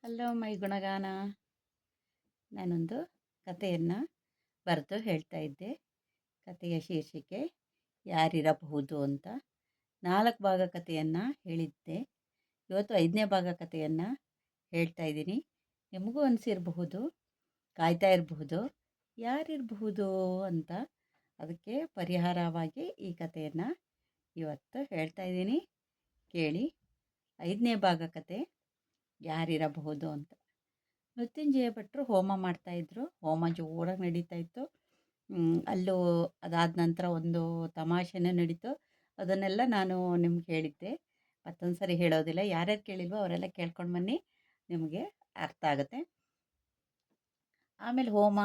Hello my ಗುಣಗಾನ. ನಾನೊಂದು ಕಥೆಯನ್ನು ಬರೆದು ಹೇಳ್ತಾ ಇದ್ದೆ. ಕಥೆಯ ಶೀರ್ಷಿಕೆ ಯಾರಿರಬಹುದು ಅಂತ. 4 ಭಾಗ ಕಥೆಯನ್ನು ಹೇಳಿದ್ದೆ. ಇವತ್ತು 5ನೇ ಭಾಗ ಕಥೆಯನ್ನು ಹೇಳ್ತಾ ಇದ್ದೀನಿ. ನಿಮಗೂ ಅನಿಸಿರಬಹುದು, ಕಾಯ್ತಾ ಇರಬಹುದು ಯಾರಿರಬಹುದು ಅಂತ. ಅದಕ್ಕೆ ಪರಿಹಾರವಾಗಿ ಈ ಕಥೆಯನ್ನು ಇವತ್ತು ಹೇಳ್ತಾ ಇದ್ದೀನಿ, ಕೇಳಿ. 5ನೇ ಭಾಗ ಕತೆ ಯಾರಿರಬಹುದು ಅಂತ. ಮೃತ್ಯುಂಜಯ ಭಟ್ರು ಹೋಮ ಮಾಡ್ತಾಯಿದ್ರು. ಹೋಮ ಜೋರಾಗಿ ನಡೀತಾ ಇತ್ತು. ಅಲ್ಲೂ ಅದಾದ ನಂತರ ಒಂದು ತಮಾಷೆನೂ ನಡೀತು. ಅದನ್ನೆಲ್ಲ ನಾನು ನಿಮ್ಗೆ ಹೇಳಿದ್ದೆ. ಮತ್ತೊಂದು ಸರಿ ಹೇಳೋದಿಲ್ಲ. ಯಾರ್ಯಾರು ಕೇಳಿಲ್ವೋ ಅವರೆಲ್ಲ ಕೇಳ್ಕೊಂಡು ಬನ್ನಿ, ನಿಮಗೆ ಅರ್ಥ ಆಗುತ್ತೆ. ಆಮೇಲೆ ಹೋಮ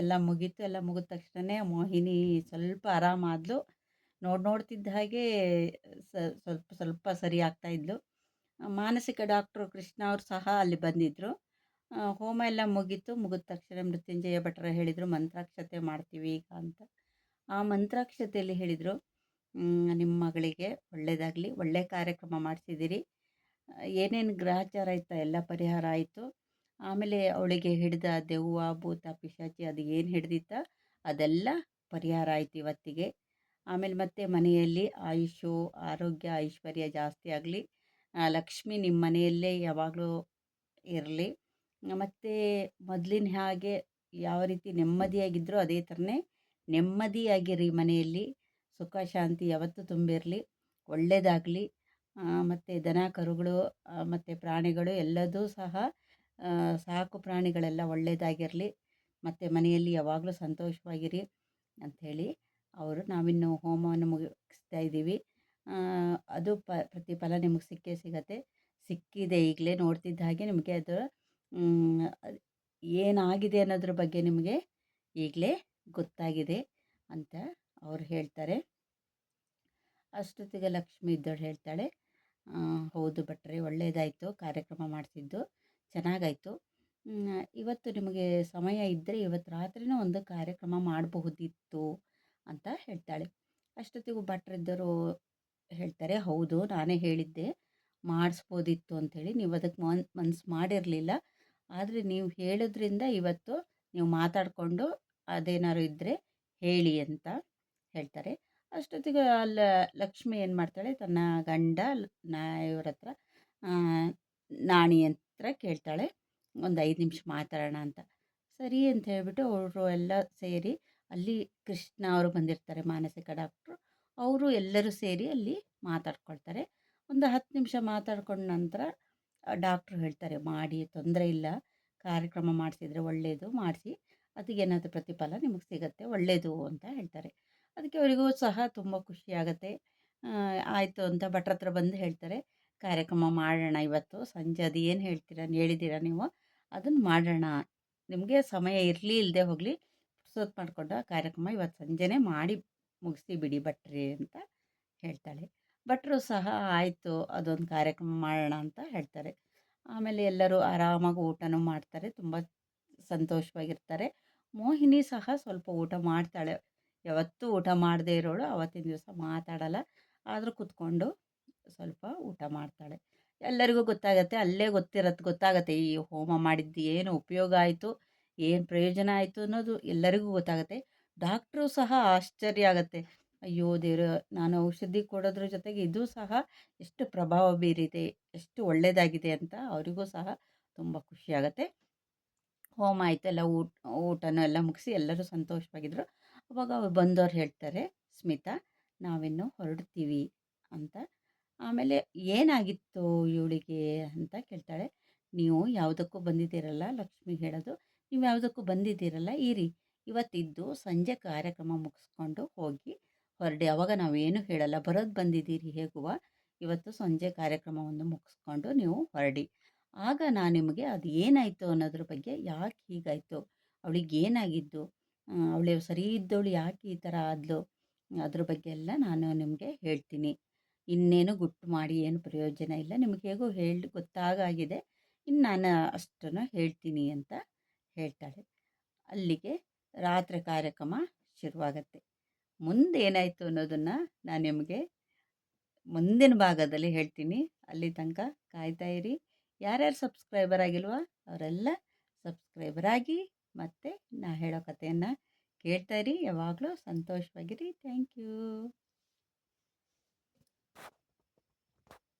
ಎಲ್ಲ ಮುಗೀತು. ಎಲ್ಲ ಮುಗಿದ ತಕ್ಷಣ ಮೋಹಿನಿ ಸ್ವಲ್ಪ ಆರಾಮಾದ್ಲು. ನೋಡ್ತಿದ್ದ ಹಾಗೆ ಸ್ವಲ್ಪ ಸ್ವಲ್ಪ ಸರಿ ಆಗ್ತಾಯಿದ್ಲು. ಮಾನಸಿಕ ಡಾಕ್ಟ್ರು ಕೃಷ್ಣ ಅವರು ಸಹ ಅಲ್ಲಿ ಬಂದಿದ್ದರು. ಹೋಮ ಎಲ್ಲ ಮುಗೀತು. ಮುಗಿದ ತಕ್ಷಣ ಮೃತ್ಯುಂಜಯ ಭಟ್ರು ಹೇಳಿದರು, ಮಂತ್ರಾಕ್ಷತೆ ಮಾಡ್ತೀವಿ ಈಗ ಅಂತ. ಆ ಮಂತ್ರಾಕ್ಷತೆಯಲ್ಲಿ ಹೇಳಿದರು, ನಿಮ್ಮ ಮಗಳಿಗೆ ಒಳ್ಳೆಯದಾಗಲಿ, ಒಳ್ಳೆಯ ಕಾರ್ಯಕ್ರಮ ಮಾಡಿಸಿದ್ದೀರಿ, ಏನೇನು ಗ್ರಹಚಾರ ಇತ್ತು ಎಲ್ಲ ಪರಿಹಾರ ಆಯಿತು. ಆಮೇಲೆ ಅವಳಿಗೆ ಹಿಡಿದ ದೆವ್ವ ಭೂತ ಪಿಶಾಚಿ ಅದು ಏನು ಹಿಡಿದಿತ್ತ ಅದೆಲ್ಲ ಪರಿಹಾರ ಆಯಿತು ಇವತ್ತಿಗೆ. ಆಮೇಲೆ ಮತ್ತೆ ಮನೆಯಲ್ಲಿ ಆಯುಷು ಆರೋಗ್ಯ ಐಶ್ವರ್ಯ ಜಾಸ್ತಿ ಆಗಲಿ, ಲಕ್ಷ್ಮಿ ನಿಮ್ಮ ಮನೆಯಲ್ಲೇ ಯಾವಾಗಲೂ ಇರಲಿ, ಮತ್ತು ಮೊದಲಿನ ಹಾಗೆ ಯಾವ ರೀತಿ ನೆಮ್ಮದಿಯಾಗಿದ್ದರೋ ಅದೇ ಥರನೇ ನೆಮ್ಮದಿಯಾಗಿರಿ ಮನೆಯಲ್ಲಿ. ಸುಖ ಶಾಂತಿ ಯಾವತ್ತೂ ತುಂಬಿರಲಿ, ಒಳ್ಳೆಯದಾಗಲಿ. ಮತ್ತು ದನ ಕರುಗಳು ಮತ್ತು ಪ್ರಾಣಿಗಳು ಎಲ್ಲದೂ ಸಹ, ಸಾಕು ಪ್ರಾಣಿಗಳೆಲ್ಲ ಒಳ್ಳೆಯದಾಗಿರಲಿ, ಮತ್ತು ಮನೆಯಲ್ಲಿ ಯಾವಾಗಲೂ ಸಂತೋಷವಾಗಿರಿ ಅಂಥೇಳಿ ಅವರು, ನಾವಿನ್ನು ಹೋಮವನ್ನು ಮುಗಿಸ್ತಾ ಇದ್ದೀವಿ. ಅದು ಪ್ರತಿಫಲ ನಿಮಗೆ ಸಿಕ್ಕೇ ಸಿಗತ್ತೆ. ಸಿಕ್ಕಿದೆ ಈಗಲೇ. ನೋಡ್ತಿದ್ದ ಹಾಗೆ ನಿಮಗೆ ಅದು ಏನಾಗಿದೆ ಅನ್ನೋದ್ರ ಬಗ್ಗೆ ನಿಮಗೆ ಈಗಲೇ ಗೊತ್ತಾಗಿದೆ ಅಂತ ಅವ್ರು ಹೇಳ್ತಾರೆ. ಅಷ್ಟೊತ್ತಿಗೆ ಲಕ್ಷ್ಮಿ ಇದ್ದವಳು ಹೇಳ್ತಾಳೆ, ಹೌದು ಭಟ್ರೆ, ಒಳ್ಳೆಯದಾಯಿತು, ಕಾರ್ಯಕ್ರಮ ಮಾಡಿಸಿದ್ದು ಚೆನ್ನಾಗಾಯಿತು. ಇವತ್ತು ನಿಮಗೆ ಸಮಯ ಇದ್ದರೆ ಇವತ್ತು ರಾತ್ರಿನೂ ಒಂದು ಕಾರ್ಯಕ್ರಮ ಮಾಡಬಹುದಿತ್ತು ಅಂತ ಹೇಳ್ತಾಳೆ. ಅಷ್ಟೊತ್ತಿಗೂ ಭಟ್ರಿದ್ದವರು ಹೇಳ್ತಾರೆ, ಹೌದು ನಾನೇ ಹೇಳಿದ್ದೆ ಮಾಡಿಸ್ಬೋದಿತ್ತು ಅಂಥೇಳಿ, ನೀವು ಅದಕ್ಕೆ ಮನಸ್ಸು ಮಾಡಿರಲಿಲ್ಲ. ಆದರೆ ನೀವು ಹೇಳೋದ್ರಿಂದ ಇವತ್ತು ನೀವು ಮಾತಾಡಿಕೊಂಡು ಅದೇನಾದ್ರು ಇದ್ದರೆ ಹೇಳಿ ಅಂತ ಹೇಳ್ತಾರೆ. ಅಷ್ಟೊತ್ತಿಗೆ ಲಕ್ಷ್ಮಿ ಏನು ಮಾಡ್ತಾಳೆ, ತನ್ನ ಗಂಡ ಇವ್ರ ಹತ್ರ, ನಾಣಿ ಹತ್ರ ಕೇಳ್ತಾಳೆ, ಒಂದು 5 ನಿಮಿಷ ಮಾತಾಡೋಣ ಅಂತ. ಸರಿ ಅಂತ ಹೇಳಿಬಿಟ್ಟು ಅವರು ಎಲ್ಲ ಸೇರಿ ಅಲ್ಲಿ ಕೃಷ್ಣ ಅವರು ಬಂದಿರ್ತಾರೆ, ಮಾನಸಿಕ ಡಾಕ್ಟ್ರು. ಅವರು ಎಲ್ಲರೂ ಸೇರಿ ಅಲ್ಲಿ ಮಾತಾಡ್ಕೊಳ್ತಾರೆ. ಒಂದು 10 ನಿಮಿಷ ಮಾತಾಡ್ಕೊಂಡ ನಂತರ ಡಾಕ್ಟ್ರು ಹೇಳ್ತಾರೆ, ಮಾಡಿ, ತೊಂದರೆ ಇಲ್ಲ, ಕಾರ್ಯಕ್ರಮ ಮಾಡಿಸಿದರೆ ಒಳ್ಳೆಯದು, ಮಾಡಿಸಿ, ಅದಕ್ಕೇನಾದರೂ ಪ್ರತಿಫಲ ನಿಮಗೆ ಸಿಗುತ್ತೆ, ಒಳ್ಳೆಯದು ಅಂತ ಹೇಳ್ತಾರೆ. ಅದಕ್ಕೆ ಅವರಿಗೂ ಸಹ ತುಂಬ ಖುಷಿಯಾಗತ್ತೆ. ಆಯಿತು ಅಂತ ಭಟ್ರ ಹತ್ರ ಬಂದು ಹೇಳ್ತಾರೆ, ಕಾರ್ಯಕ್ರಮ ಮಾಡೋಣ ಇವತ್ತು ಸಂಜೆ, ಅದು ಏನು ಹೇಳಿದ್ದೀರಾ ನೀವು ಅದನ್ನು ಮಾಡೋಣ, ನಿಮಗೆ ಸಮಯ ಇರಲಿ ಇಲ್ಲದೆ ಹೋಗಲಿ, ಪುರ್ಸೊತ್ತು ಮಾಡಿಕೊಂಡು ಕಾರ್ಯಕ್ರಮ ಇವತ್ತು ಸಂಜೆನೇ ಮಾಡಿ ಮುಗಿಸಿ ಬಿಡಿ ಭಟ್ರಿ ಅಂತ ಹೇಳ್ತಾಳೆ. ಭಟ್ರು ಸಹ ಆಯಿತು ಅದೊಂದು ಕಾರ್ಯಕ್ರಮ ಮಾಡೋಣ ಅಂತ ಹೇಳ್ತಾರೆ. ಆಮೇಲೆ ಎಲ್ಲರೂ ಆರಾಮಾಗಿ ಊಟನೂ ಮಾಡ್ತಾರೆ, ತುಂಬ ಸಂತೋಷವಾಗಿರ್ತಾರೆ. ಮೋಹಿನಿ ಸಹ ಸ್ವಲ್ಪ ಊಟ ಮಾಡ್ತಾಳೆ. ಯಾವತ್ತೂ ಊಟ ಮಾಡದೇ ಇರೋಳು ಆವತ್ತಿನ ದಿವಸ ಮಾತಾಡಲ್ಲ, ಆದರೂ ಕೂತ್ಕೊಂಡು ಸ್ವಲ್ಪ ಊಟ ಮಾಡ್ತಾಳೆ. ಎಲ್ಲರಿಗೂ ಗೊತ್ತಾಗತ್ತೆ, ಅಲ್ಲೇ ಗೊತ್ತಾಗತ್ತೆ ಈ ಹೋಮ ಮಾಡಿದ್ದು ಏನು ಉಪಯೋಗ ಆಯಿತು, ಏನು ಪ್ರಯೋಜನ ಆಯಿತು ಅನ್ನೋದು ಎಲ್ಲರಿಗೂ ಗೊತ್ತಾಗುತ್ತೆ. ಡಾಕ್ಟ್ರು ಸಹ ಆಶ್ಚರ್ಯ ಆಗುತ್ತೆ, ಅಯ್ಯೋ ದೇವ್ರು, ನಾನು ಔಷಧಿ ಕೊಡೋದ್ರ ಜೊತೆಗೆ ಇದು ಸಹ ಎಷ್ಟು ಪ್ರಭಾವ ಬೀರಿದೆ, ಎಷ್ಟು ಒಳ್ಳೆಯದಾಗಿದೆ ಅಂತ ಅವರಿಗೂ ಸಹ ತುಂಬ ಖುಷಿಯಾಗತ್ತೆ. ಹೋಮ ಆಯಿತು, ಎಲ್ಲ ಊಟನೂ ಎಲ್ಲ ಮುಗಿಸಿ ಎಲ್ಲರೂ ಸಂತೋಷವಾಗಿದ್ದರು. ಅವಾಗ ಅವ್ರು ಬಂದವ್ರು ಹೇಳ್ತಾರೆ, ಸ್ಮಿತಾ ನಾವಿನ್ನು ಹೊರಡ್ತೀವಿ ಅಂತ. ಆಮೇಲೆ ಏನಾಗಿತ್ತು ಇವಳಿಗೆ ಅಂತ ಕೇಳ್ತಾಳೆ. ನೀವು ಯಾವುದಕ್ಕೂ ಬಂದಿದ್ದೀರಲ್ಲ, ಲಕ್ಷ್ಮಿ ಹೇಳೋದು, ನೀವು ಯಾವುದಕ್ಕೂ ಬಂದಿದ್ದೀರಲ್ಲ, ಇರಿ, ಇವತ್ತಿದ್ದು ಸಂಜೆ ಕಾರ್ಯಕ್ರಮ ಮುಗಿಸ್ಕೊಂಡು ಹೋಗಿ ಹೊರಡಿ, ಅವಾಗ ನಾವೇನು ಹೇಳಲ್ಲ, ಬರೋದು ಬಂದಿದ್ದೀರಿ ಹೇಗುವ, ಇವತ್ತು ಸಂಜೆ ಕಾರ್ಯಕ್ರಮವನ್ನು ಮುಗಿಸ್ಕೊಂಡು ನೀವು ಹೊರಡಿ, ಆಗ ನಾನು ನಿಮಗೆ ಅದು ಏನಾಯಿತು ಅನ್ನೋದ್ರ ಬಗ್ಗೆ, ಯಾಕೆ ಹೀಗಾಯಿತು, ಅವಳಿಗೆ ಏನಾಗಿದ್ದು, ಅವಳು ಸರಿ ಇದ್ದವಳು ಯಾಕೆ ಈ ಥರ ಆದಳು, ಅದ್ರ ಬಗ್ಗೆ ಎಲ್ಲ ನಾನು ನಿಮಗೆ ಹೇಳ್ತೀನಿ. ಇನ್ನೇನು ಗುಟ್ಟು ಮಾಡಿ ಏನು ಪ್ರಯೋಜನ ಇಲ್ಲ, ನಿಮಗೆ ಹೇಗೋ ಗೊತ್ತಾಗಿದೆ, ಇನ್ನು ನಾನು ಅಷ್ಟನ್ನು ಹೇಳ್ತೀನಿ ಅಂತ ಹೇಳ್ತಾಳೆ. ಅಲ್ಲಿಗೆ ರಾತ್ರಿ ಕಾರ್ಯಕ್ರಮ ಶುರುವಾಗತ್ತೆ. ಮುಂದೇನಾಯಿತು ಅನ್ನೋದನ್ನು ನಾನು ನಿಮಗೆ ಮುಂದಿನ ಭಾಗದಲ್ಲಿ ಹೇಳ್ತೀನಿ. ಅಲ್ಲಿ ತನಕ ಕಾಯ್ತಾ ಇರಿ, ಯಾರ್ಯಾರು ಸಬ್ಸ್ಕ್ರೈಬರ್ ಆಗಿಲ್ವೋ ಅವರೆಲ್ಲ ಸಬ್ಸ್ಕ್ರೈಬರ್ ಆಗಿ, ಮತ್ತು ನಾ ಹೇಳೋ ಕಥೆಯನ್ನು ಕೇಳ್ತಾ ಇರಿ. ಯಾವಾಗಲೂ ಸಂತೋಷವಾಗಿರಿ. Thank you.